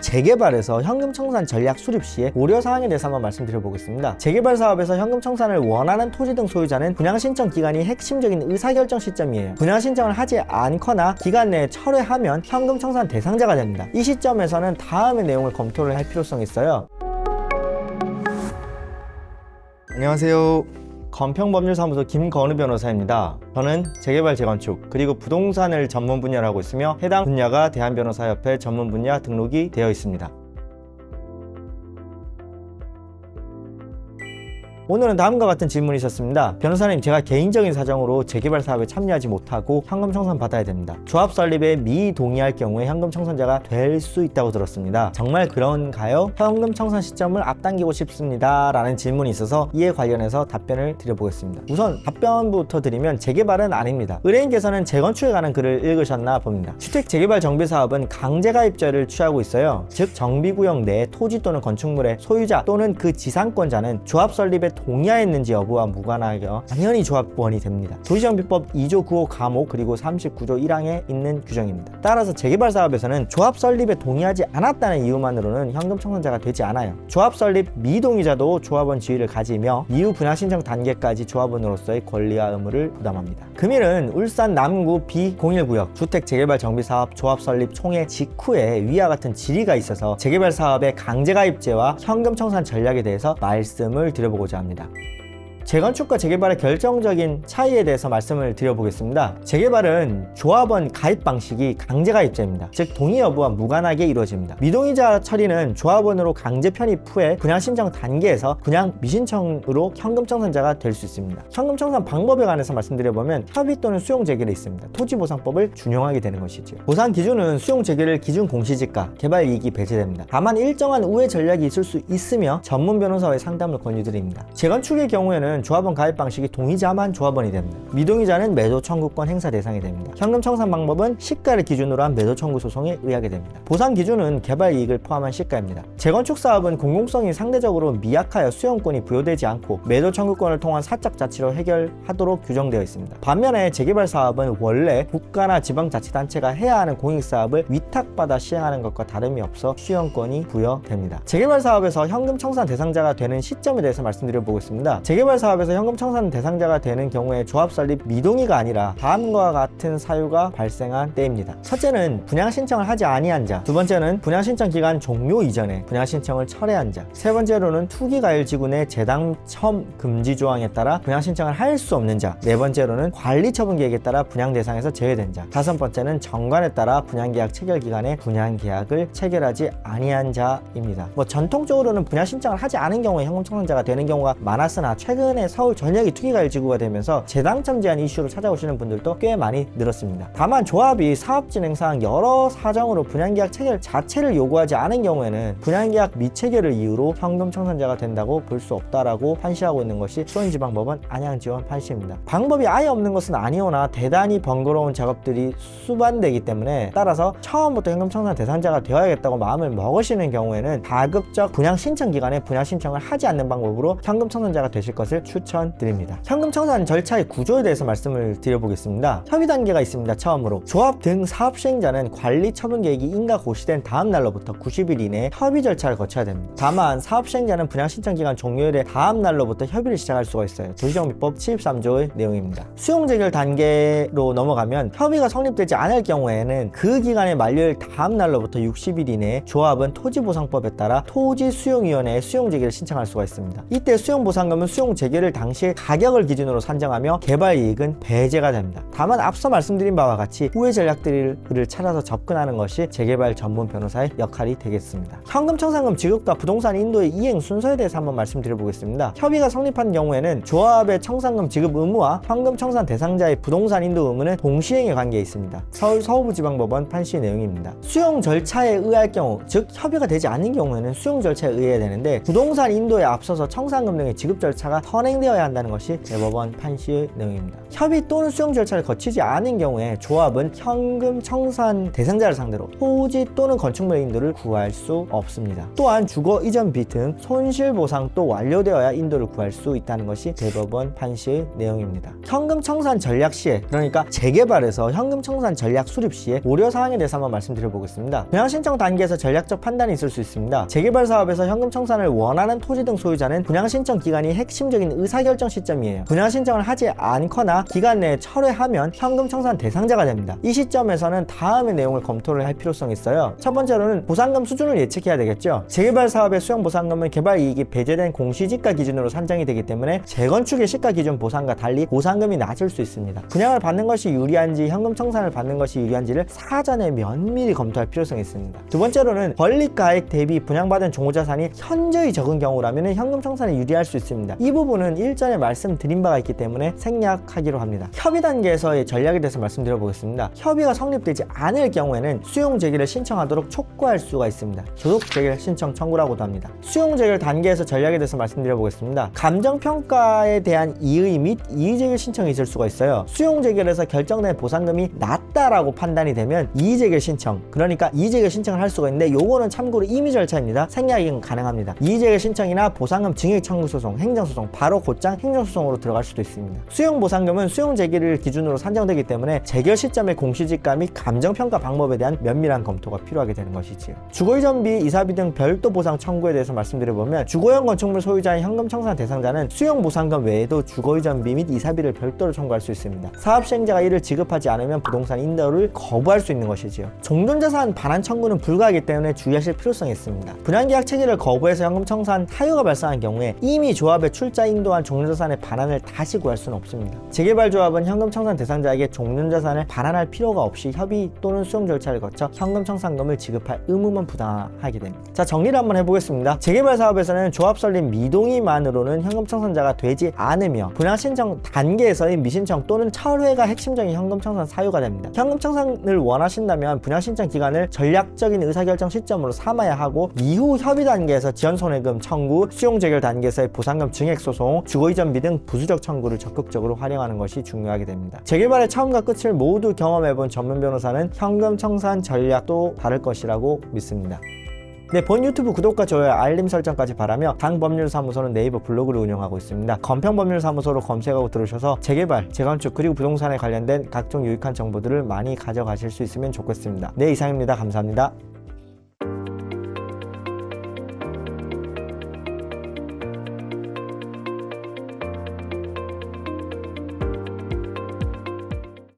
재개발에서 현금 청산 전략 수립 시에 고려사항에 대해서 한번 말씀드려보겠습니다. 재개발 사업에서 현금 청산을 원하는 토지 등 소유자는 분양 신청 기간이 핵심적인 의사결정 시점이에요. 분양 신청을 하지 않거나 기간 내에 철회하면 현금 청산 대상자가 됩니다. 이 시점에서는 다음의 내용을 검토를 할 필요성이 있어요. 안녕하세요. 건평법률사무소 김건우 변호사입니다. 저는 재개발, 재건축, 그리고 부동산을 전문 분야로 하고 있으며 해당 분야가 대한변호사협회 전문 분야 등록이 되어 있습니다. 오늘은 다음과 같은 질문이 있었습니다. 변호사님, 제가 개인적인 사정으로 재개발 사업에 참여하지 못하고 현금 청산 받아야 됩니다. 조합 설립에 미동의할 경우에 현금 청산자가 될 수 있다고 들었습니다. 정말 그런가요? 현금 청산 시점을 앞당기고 싶습니다 라는 질문이 있어서 이에 관련해서 답변을 드려보겠습니다. 우선 답변부터 드리면 재개발은 아닙니다. 의뢰인께서는 재건축에 관한 글을 읽으셨나 봅니다. 주택 재개발 정비 사업은 강제가입제를 취하고 있어요. 즉 정비구역 내 토지 또는 건축물의 소유자 또는 그 지상권자는 조합 설립에 동의하였는지 여부와 무관하여 당연히 조합원이 됩니다. 도시정비법 2조 9호 가목 그리고 39조 1항에 있는 규정입니다. 따라서 재개발 사업에서는 조합 설립에 동의하지 않았다는 이유만으로는 현금 청산자가 되지 않아요. 조합 설립 미동의자도 조합원 지위를 가지며 이후 분양 신청 단계까지 조합원으로서의 권리와 의무를 부담합니다. 금일은 울산 남구 B01구역 주택 재개발 정비 사업 조합 설립 총회 직후에 위와 같은 질의가 있어서 재개발 사업의 강제가입제와 현금 청산 전략에 대해서 말씀을 드려보고자 합니다. 재건축과 재개발의 결정적인 차이에 대해서 말씀을 드려보겠습니다. 재개발은 조합원 가입 방식이 강제가입제입니다. 즉 동의 여부와 무관하게 이루어집니다. 미동의자 처리는 조합원으로 강제 편입 후에 분양 신청 단계에서 분양 미신청으로 현금 청산자가 될 수 있습니다. 현금 청산 방법에 관해서 말씀드려보면 협의 또는 수용 재개를 있습니다. 토지보상법을 준용하게 되는 것이죠. 보상 기준은 수용 재개를 기준 공시지가, 개발 이익이 배제됩니다. 다만 일정한 우회 전략이 있을 수 있으며 전문 변호사의 상담을 권유드립니다. 재건축의 경우에는 조합원 가입 방식이 동의자만 조합원이 됩니다. 미동의자는 매도 청구권 행사 대상이 됩니다. 현금 청산 방법은 시가를 기준으로 한 매도 청구 소송에 의하게 됩니다. 보상 기준은 개발 이익을 포함한 시가입니다. 재건축 사업은 공공성이 상대적으로 미약하여 수용권이 부여되지 않고 매도 청구권을 통한 사적 자치로 해결하도록 규정되어 있습니다. 반면에 재개발 사업은 원래 국가나 지방자치단체가 해야 하는 공익사업을 위탁받아 시행하는 것과 다름이 없어 수용권이 부여됩니다. 재개발 사업에서 현금 청산 대상자가 되는 시점에 대해서 말씀드려보겠습니다. 재개발 사업에서 현금 청산 대상자가 되는 경우에 조합 설립 미동의가 아니라 다음과 같은 사유가 발생한 때입니다. 첫째는 분양 신청을 하지 아니한 자, 두 번째는 분양 신청 기간 종료 이전에 분양 신청을 철회한 자, 세 번째로는 투기가열지구 내 재당첨 금지 조항에 따라 분양 신청을 할 수 없는 자, 네 번째로는 관리 처분 계획에 따라 분양 대상에서 제외된 자, 다섯 번째는 정관에 따라 분양계약 체결 기간에 분양계약을 체결하지 아니한 자입니다. 전통적으로는 분양 신청을 하지 않은 경우에 현금 청산자가 되는 경우가 많았으나 최근에 서울 전역이 투기가열지구가 되면서 재당첨 제한 이슈로 찾아오시는 분들도 꽤 많이 늘었습니다. 다만 조합이 사업 진행상 여러 사정으로 분양계약 체결 자체를 요구하지 않은 경우에는 분양계약 미체결을 이유로 현금 청산자가 된다고 볼 수 없다라고 판시하고 있는 것이 수원지방법원 안양지원 판시입니다. 방법이 아예 없는 것은 아니오나 대단히 번거로운 작업들이 수반되기 때문에 따라서 처음부터 현금 청산 대상자가 되어야겠다고 마음을 먹으시는 경우에는 가급적 분양 신청 기간에 분양 신청을 하지 않는 방법으로 현금 청산자가 되실 것을 추천드립니다. 현금 청산 절차의 구조에 대해서 말씀을 드려보겠습니다. 협의 단계가 있습니다. 처음으로 조합 등 사업 시행자는 관리 처분 계획이 인가 고시된 다음 날로부터 90일 이내에 협의 절차를 거쳐야 됩니다. 다만 사업 시행자는 분양 신청 기간 종료일의 다음 날로부터 협의를 시작할 수가 있어요. 도시정비법 73조의 내용입니다. 수용 재결 단계로 넘어가면 협의가 성립되지 않을 경우에는 그 기간의 만료일 다음 날로부터 60일 이내에 조합은 토지보상법에 따라 토지수용위원회에 수용 재결을 신청할 수가 있습니다. 이때 수용보상금은 수용 재개를 당시 가격을 기준으로 산정하며 개발 이익은 배제가 됩니다. 다만 앞서 말씀드린 바와 같이 후회 전략들을 찾아서 접근하는 것이 재개발 전문 변호사의 역할이 되겠습니다. 현금 청산금 지급과 부동산 인도의 이행 순서에 대해서 한번 말씀드려보겠습니다. 협의가 성립한 경우에는 조합의 청산금 지급 의무와 현금 청산 대상자의 부동산 인도 의무는 동시행의 관계에 있습니다. 서울 서부지방법원 판시 내용입니다. 수용 절차에 의할 경우, 즉 협의가 되지 않는 경우에는 수용 절차에 의해야 되는데 부동산 인도에 앞서서 청산금 등의 지급 절차가 선행되어야 한다는 것이 대법원 판시의 내용입니다. 협의 또는 수용 절차를 거치지 않은 경우에 조합은 현금 청산 대상자를 상대로 토지 또는 건축물 인도를 구할 수 없습니다. 또한 주거 이전 비 등 손실 보상도 완료되어야 인도를 구할 수 있다는 것이 대법원 판시의 내용입니다. 현금 청산 전략 시에, 그러니까 재개발에서 현금 청산 전략 수립 시에 우려 사항에 대해서 한번 말씀드려보겠습니다. 분양 신청 단계에서 전략적 판단이 있을 수 있습니다. 재개발 사업에서 현금 청산을 원하는 토지 등 소유자는 분양 신청 기간이 핵심적인 의사결정 시점이에요. 분양 신청을 하지 않거나 기간 내에 철회하면 현금 청산 대상자가 됩니다. 이 시점에서는 다음의 내용을 검토를 할 필요성이 있어요. 첫 번째로는 보상금 수준을 예측해야 되겠죠. 재개발 사업의 수용 보상금은 개발 이익이 배제된 공시지가 기준으로 산정이 되기 때문에 재건축의 시가 기준 보상과 달리 보상금이 낮을 수 있습니다. 분양을 받는 것이 유리한지 현금 청산을 받는 것이 유리한지를 사전에 면밀히 검토할 필요성이 있습니다. 두 번째로는 권리가액 대비 분양받은 종호자산이 현저히 적은 경우라면 현금 청산에 유리할 수 있습니다. 이 부분은 일전에 말씀드린 바가 있기 때문에 생략하기로 합니다. 협의 단계에서의 전략에 대해서 말씀드려보겠습니다. 협의가 성립되지 않을 경우에는 수용 재개를 신청하도록 촉구할 수가 있습니다. 조속 재개 신청 청구라고도 합니다. 수용 재개 단계에서 전략에 대해서 말씀드려보겠습니다. 감정평가에 대한 이의 및 이의재개 신청이 있을 수가 있어요. 수용 재개에서 결정된 보상금이 낮다라고 판단이 되면 이의재개 신청, 그러니까 이의재개 신청을 할 수가 있는데 요거는 참고로 임의 절차입니다. 생략이 가능합니다. 이의재개 신청이나 보상금 증액 청구 소송, 행정소송, 바로 곧장 행정소송으로 들어갈 수도 있습니다. 수용 보상금은 수용 재개를 기준으로 산정되기 때문에 재결 시점의 공시지가 및 감정평가 방법에 대한 면밀한 검토가 필요하게 되는 것이지요. 주거이전비, 이사비 등 별도 보상 청구에 대해서 말씀드려보면 주거용 건축물 소유자의 현금 청산 대상자는 수용 보상금 외에도 주거이전비 및 이사비를 별도로 청구할 수 있습니다. 사업 시행자가 이를 지급하지 않으면 부동산 인도를 거부할 수 있는 것이지요. 종전자산 반환 청구는 불가하기 때문에 주의하실 필요성이 있습니다. 분양계약 체계를 거부해서 현금 청산 사유가 발생한 경우에 이미 조합에 출자 인도한 종전자산의 반환을 다시 구할 수는 없습니다. 재개발 조합은 현금 청산 대상자에게 종전자산을 반환할 필요가 없이 협의 또는 수용 절차를 거쳐 현금 청산금을 지급할 의무만 부담하게 됩니다. 자, 정리를 한번 해보겠습니다. 재개발 사업에서는 조합 설립 미동의만으로는 현금 청산자가 되지 않으며 분양 신청 단계에서의 미신청 또는 철회가 핵심적인 현금 청산 사유가 됩니다. 현금 청산을 원하신다면 분양 신청 기간을 전략적인 의사결정 시점으로 삼아야 하고 이후 협의 단계에서 지연손해금 청구, 수용 재결 단계에서의 보상금 증액 소송, 주거이전비 등 부수적 청구를 적극적으로 활용하는 것이 중요하게 됩니다. 재개발의 처음과 끝을 모두 경험해본 전문 변호사는 현금 청산 전략도 다를 것이라고 믿습니다. 네, 본 유튜브 구독과 좋아요, 알림 설정까지 바라며 당법률사무소는 네이버 블로그를 운영하고 있습니다. 건평법률사무소로 검색하고 들어오셔서 재개발, 재건축 그리고 부동산에 관련된 각종 유익한 정보들을 많이 가져가실 수 있으면 좋겠습니다. 네, 이상입니다. 감사합니다.